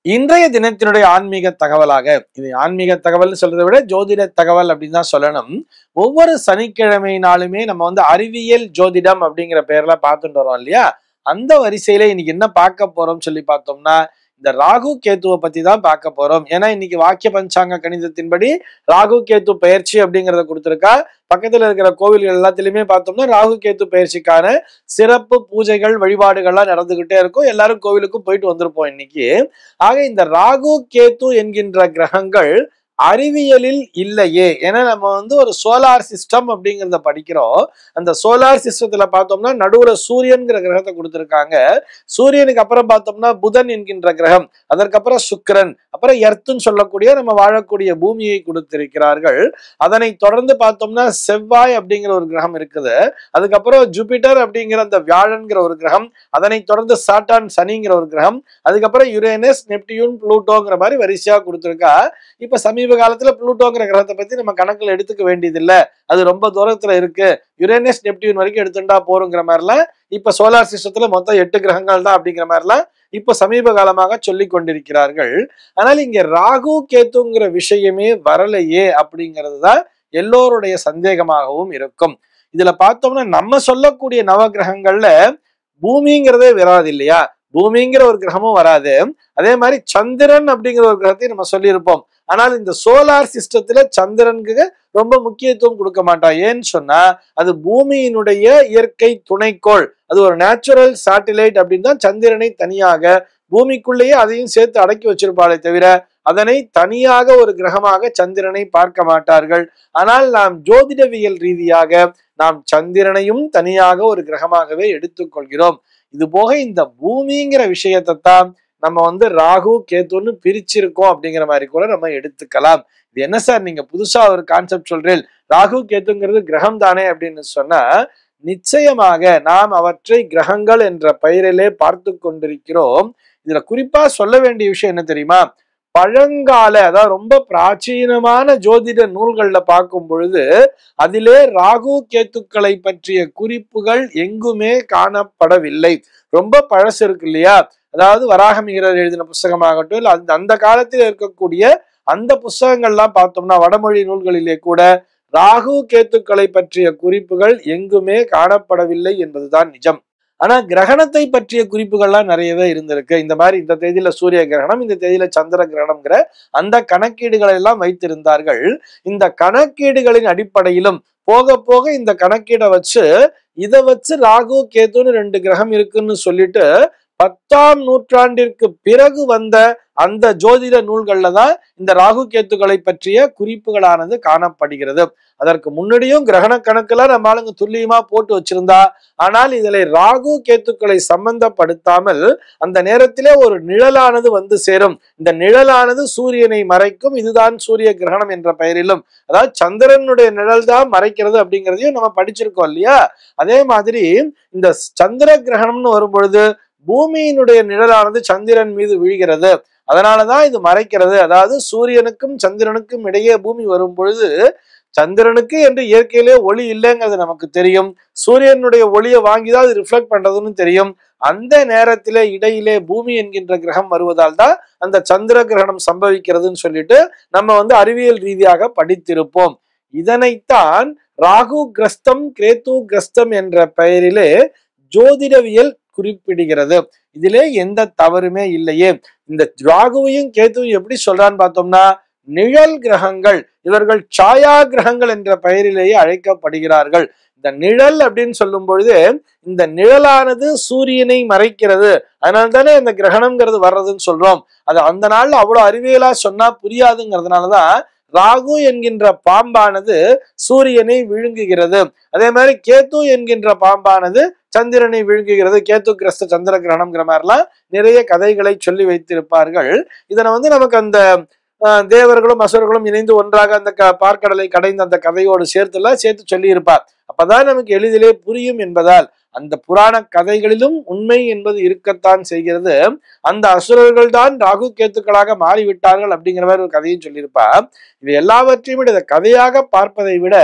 இன்றைய தினத்தினுடைய ஆன்மீக தகவலாக, இது ஆன்மீக தகவல்னு சொல்றதை விட ஜோதிட தகவல் அப்படின்னு தான் சொல்லணும். ஒவ்வொரு சனிக்கிழமை நாளுமே நம்ம அறிவியல் ஜோதிடம் அப்படிங்கிற பேர்ல பார்த்துட்டு வரோம் இல்லையா? அந்த வரிசையில இன்னைக்கு என்ன பார்க்க போறோம் சொல்லி பார்த்தோம்னா, இந்த ராகு கேத்துவை பத்தி தான் பார்க்க போறோம். ஏன்னா இன்னைக்கு வாக்கிய பஞ்சாங்க கணிதத்தின்படி ராகு கேத்து பயிற்சி அப்படிங்கிறத கொடுத்திருக்கா. பக்கத்துல இருக்கிற கோவில்கள் எல்லாத்திலுமே பார்த்தோம்னா ராகு கேத்து பயிற்சிக்கான சிறப்பு பூஜைகள் வழிபாடுகள்லாம் நடந்துகிட்டே இருக்கும். எல்லாரும் கோவிலுக்கும் போயிட்டு வந்திருப்போம் இன்னைக்கு. ஆக இந்த ராகு கேத்து என்கின்ற கிரகங்கள் அறிவியலில் இல்லையே. ஏன்னா நம்ம ஒரு சோலார் சிஸ்டம் அப்படிங்கிறத படிக்கிறோம். அந்த சோலார் சிஸ்டத்துல பார்த்தோம்னா நடுவுல சூரியன்கிற கிரகத்தை கொடுத்திருக்காங்க. சூரியனுக்கு அப்புறம் பார்த்தோம்னா புதன் என்கின்ற கிரகம், அதற்கப்புறம் சுக்கிரன், அப்புறம் எர்த்துன்னு சொல்லக்கூடிய நம்ம வாழக்கூடிய பூமியை கொடுத்திருக்கிறார்கள். அதனை தொடர்ந்து பார்த்தோம்னா செவ்வாய் அப்படிங்கிற ஒரு கிரகம் இருக்குது. அதுக்கப்புறம் ஜூபிட்டர் அப்படிங்கிற அந்த வியாழன்கிற ஒரு கிரகம், அதனை தொடர்ந்து சாட்டான் சனிங்கிற ஒரு கிரகம், அதுக்கப்புறம் யுரேனஸ், நெப்டியூன், புளூட்டோங்கிற மாதிரி வரிசையா கொடுத்திருக்கா. இப்ப சமீப காலத்துல புளூட்டோங்கிற கிரகத்தை பத்தி நம்ம கணக்குல எடுத்துக்க வேண்டியது இல்ல, அது ரொம்ப தூரத்துல இருக்கு, யுரேனஸ் நெப்டியூன் வரைக்கும் எடுத்துட்டா போறோங்கிற மாதிரிலாம் இப்ப சோலார் சிஸ்டத்துல மொத்தம் 8 கிரகங்கள் தான் அப்படிங்கிற மாதிரிலாம் இப்ப சமீப காலமாக சொல்லி கொண்டிருக்கிறார்கள். ஆனால் இங்க ராகு கேத்துங்கிற விஷயமே வரலையே அப்படிங்கிறது தான் எல்லோருடைய சந்தேகமாகவும் இருக்கும். இதுல பார்த்தோம்னா நம்ம சொல்லக்கூடிய நவகிரகங்கள்ல பூமிங்கிறதே வராது இல்லையா? பூமிங்கிற ஒரு கிரகமும் வராது. அதே மாதிரி சந்திரன் அப்படிங்கிற ஒரு கிரகத்தை நம்ம சொல்லியிருப்போம். ஆனால் இந்த சோலார் சிஸ்டத்துல சந்திரனுக்கு ரொம்ப முக்கியத்துவம் கொடுக்க மாட்டோம். ஏன்னு சொன்னா அது பூமியினுடைய இயற்கை துணைக்கோள், அது ஒரு நேச்சுரல் சேட்டிலைட் அப்படின்னு தான் சந்திரனை தனியாக பூமிக்குள்ளேயே அதையும் சேர்த்து அடக்கி வச்சிருப்பாளே தவிர அதனை தனியாக ஒரு கிரகமாக சந்திரனை பார்க்க மாட்டார்கள். ஆனால் நாம் ஜோதிடவியல் ரீதியாக நாம் சந்திரனையும் தனியாக ஒரு கிரகமாகவே எடுத்துக்கொள்கிறோம். இது போக இந்த பூமிங்கிற விஷயத்தை தான் நம்ம ராகு கேத்துன்னு பிரிச்சிருக்கோம் அப்படிங்கிற மாதிரி கூட நம்ம எடுத்துக்கலாம். இது என்ன சார் நீங்க புதுசா ஒரு கான்செப்ட் சொல்றீங்க, ராகு கேத்துங்கிறது கிரகம் தானே அப்படின்னு சொன்னா, நிச்சயமாக நாம் அவற்றை கிரகங்கள் என்ற பெயரிலே பார்த்து கொண்டிருக்கிறோம். இதுல குறிப்பா சொல்ல வேண்டிய விஷயம் என்ன தெரியுமா? பழங்கால, அதாவது ரொம்ப பிராச்சீனமான ஜோதிட நூல்கள்ல பார்க்கும் பொழுது அதிலே ராகு கேத்துக்களை பற்றிய குறிப்புகள் எங்குமே காணப்படவில்லை. ரொம்ப பழசு இருக்கு இல்லையா? அதாவது வராகமிகிரர் எழுதின புஸ்தகமாகட்டும், இல்ல அந்த காலத்தில் இருக்கக்கூடிய அந்த புஸ்தகங்கள்லாம் பார்த்தோம்னா வடமொழி நூல்களிலே கூட ராகு கேத்துக்களை பற்றிய குறிப்புகள் எங்குமே காணப்படவில்லை என்பதுதான் நிஜம். ஆனா கிரகணத்தை பற்றிய குறிப்புகள்லாம் நிறையவே இருந்திருக்கு. இந்த மாதிரி இந்த தேதியில சூரிய கிரகணம், இந்த தேதியில சந்திர கிரகணம்ங்கிற அந்த கணக்கீடுகளை எல்லாம் வைத்திருந்தார்கள். இந்த கணக்கீடுகளின் அடிப்படையிலும் போக போக இந்த கணக்கீடை வச்சு இதை வச்சு ராகு கேத்துன்னு 2 கிரகம் இருக்குன்னு சொல்லிட்டு 10ஆம் நூற்றாண்டிற்கு பிறகு வந்த அந்த ஜோதிட நூல்கள்ல தான் இந்த ராகு கேத்துக்களை பற்றிய குறிப்புகளானது காணப்படுகிறது. அதற்கு முன்னாடியும் கிரகண கணக்குல நம்ம ஆளுங்க துல்லியமா போட்டு வச்சிருந்தா, ஆனால் இதில் ராகு கேத்துக்களை சம்பந்தப்படுத்தாமல் அந்த நேரத்திலே ஒரு நிழலானது வந்து சேரும். இந்த நிழலானது சூரியனை மறைக்கும், இதுதான் சூரிய கிரகணம் என்ற பெயரிலும், அதாவது சந்திரனுடைய நிழல் தான் மறைக்கிறது அப்படிங்கிறதையும் நம்ம படிச்சிருக்கோம் இல்லையா? அதே மாதிரி இந்த சந்திர கிரகணம்னு வரும் பொழுது பூமியினுடைய நிழலானது சந்திரன் மீது விழுகிறது, அதனாலதான் இது மறைக்கிறது. அதாவது சூரியனுக்கும் சந்திரனுக்கும் இடையே பூமி வரும் பொழுது சந்திரனுக்கு என்று இயற்கையிலே ஒளி இல்லைங்கிறது நமக்கு தெரியும், சூரியனுடைய ஒளியை வாங்கிதான் அது ரிஃப்ளெக்ட் பண்றதுன்னு தெரியும். அந்த நேரத்திலே இடையிலே பூமி என்கின்ற கிரகம் வருவதால் தான் அந்த சந்திர கிரகணம் சம்பவிக்கிறதுன்னு சொல்லிட்டு நம்ம அறிவியல் ரீதியாக படித்திருப்போம். இதனைத்தான் ராகு கிரஸ்தம் கேத்து கிரஸ்தம் என்ற பெயரிலே ஜோதிடவியல் குறிப்பிடுகிறது. இதிலே எந்த தவறுமே இல்லையே. இந்த ராகுவையும் கேத்துவையும் எப்படி சொல்றான்னு பார்த்தோம்னா, நிழல் கிரகங்கள், இவர்கள் சாயா கிரகங்கள் என்ற பெயரிலேயே அழைக்கப்படுகிறார்கள். இந்த நிழல் அப்படின்னு சொல்லும் பொழுது இந்த நிழலானது சூரியனை மறைக்கிறது, அதனால தானே இந்த கிரகணம்ங்கிறது வர்றதுன்னு சொல்றோம். அது அந்த நாள்ல அவ்வளவு அறிவியலா சொன்னா புரியாதுங்கிறதுனாலதான் ராகு என்கின்ற பாம்பானது சூரியனை விழுங்குகிறது, அதே மாதிரி கேத்து என்கின்ற பாம்பானது சந்திரனை விழுங்குகிறது, கேத்து கிரஸ்த சந்திர கிரகணம்ங்கிற மாதிரிலாம் நிறைய கதைகளை சொல்லி வைத்திருப்பார்கள். இதனை நமக்கு அந்த தேவர்களும் அசுரர்களும் இணைந்து ஒன்றாக அந்த பார்க்கடலை கடைந்த அந்த கதையோடு சேர்த்து சொல்லி இருப்பார். அப்பதான் நமக்கு எளிதிலே புரியும் என்பதால் அந்த புராண கதைகளிலும் உண்மை என்பது இருக்கத்தான் செய்கிறது. அந்த அசுரர்கள் தான் ராகு கேத்துக்களாக மாறிவிட்டார்கள் அப்படிங்கிற மாதிரி ஒரு கதையும் சொல்லியிருப்பார். இது எல்லாவற்றையும் விட இதை கதையாக பார்ப்பதை விட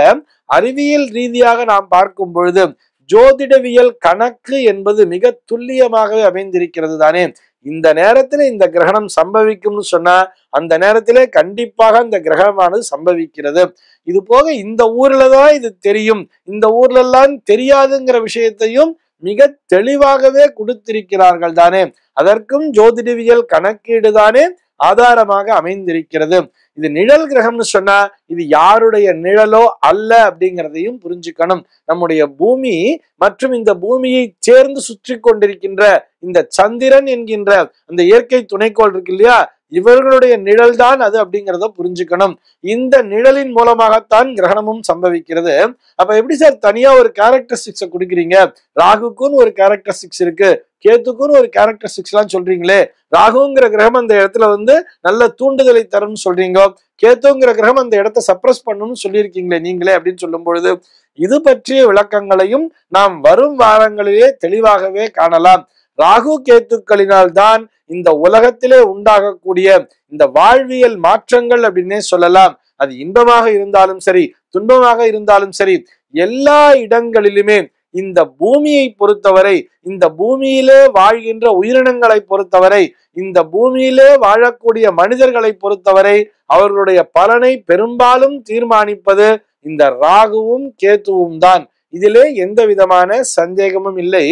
அறிவியல் ரீதியாக நாம் பார்க்கும் பொழுது ஜோதிடவியல் கணக்கு என்பது மிக துல்லியமாகவே அமைந்திருக்கிறது தானே. இந்த நேரத்துல இந்த கிரகணம் சம்பவிக்கும்னு சொன்னா அந்த நேரத்திலே கண்டிப்பாக அந்த கிரகணமானது சம்பவிக்கிறது. இது போக இந்த ஊர்லதான் இது தெரியும், இந்த ஊர்ல எல்லாம் தெரியாதுங்கிற விஷயத்தையும் மிக தெளிவாகவே கொடுத்திருக்கிறார்கள் தானே. அதற்கும் ஜோதிடவியல் கணக்கீடு தானே ஆதாரமாக அமைந்திருக்கிறது. இது நிழல் கிரகம்னு சொன்னா இது யாருடைய நிழலோ அல்ல அப்படிங்கிறதையும் புரிஞ்சுக்கணும். நம்முடைய பூமி மற்றும் இந்த பூமியை சேர்ந்து சுற்றி கொண்டிருக்கின்ற இந்த சந்திரன் என்கின்ற அந்த இயற்கை துணைக்கோள் இருக்கு இல்லையா, இவர்களுடைய நிழல் தான் அது அப்படிங்கிறத புரிஞ்சுக்கணும். இந்த நிழலின் மூலமாகத்தான் கிரகணமும் சம்பவிக்கிறது. அப்ப எப்படி சார் தனியா ஒரு கேரக்டரிஸ்டிக்ஸை கொடுக்குறீங்க? ராகுக்குன்னு ஒரு கேரக்டரிஸ்டிக்ஸ் இருக்கு, கேத்துக்குன்னு ஒரு கேரக்டரிஸ்டிக்ஸ் எல்லாம் சொல்றீங்களே. ராகுங்கிற கிரகம் அந்த இடத்துல நல்ல தூண்டுதலை தரும்னு சொல்றீங்க, கேத்துங்கிற கிரகம் அந்த இடத்தை சப்ரஸ் பண்ணணும்னு சொல்லியிருக்கீங்களே நீங்களே அப்படின்னு சொல்லும் பொழுது இது பற்றிய விளக்கங்களையும் நாம் வரும் வாரங்களிலே தெளிவாகவே காணலாம். ராகு கேத்துக்களினால் தான் இந்த உலகத்திலே உண்டாகக்கூடிய இந்த வாழ்வியல் மாற்றங்கள் அப்படின்னே சொல்லலாம். அது இன்பமாக இருந்தாலும் சரி, துன்பமாக இருந்தாலும் சரி, எல்லா இடங்களிலுமே இந்த பூமியை பொறுத்தவரை, இந்த பூமியிலே வாழ்கின்ற உயிரினங்களை பொறுத்தவரை, இந்த பூமியிலே வாழக்கூடிய மனிதர்களை பொறுத்தவரை அவர்களுடைய பலனை பெரும்பாலும் தீர்மானிப்பது இந்த ராகுவும் கேத்துவும் தான். இதிலே எந்த விதமான சந்தேகமும் இல்லை.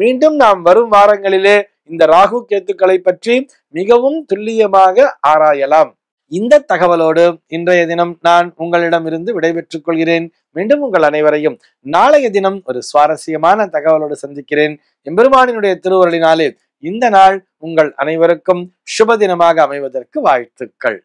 மீண்டும் நாம் வரும் வாரங்களிலே இந்த ராகு கேத்துக்களை பற்றி மிகவும் துல்லியமாக ஆராயலாம். இந்த தகவலோடு இன்றைய தினம் நான் உங்களிடமிருந்து விடைபெற்றுக் கொள்கிறேன். மீண்டும் உங்கள் அனைவரையும் நாளைய தினம் ஒரு சுவாரஸ்யமான தகவலோடு சந்திக்கிறேன். எம்பெருமானினுடைய திருவருளினாலே இந்த நாள் உங்கள் அனைவருக்கும் சுப தினமாக அமைவதற்கு வாழ்த்துக்கள்.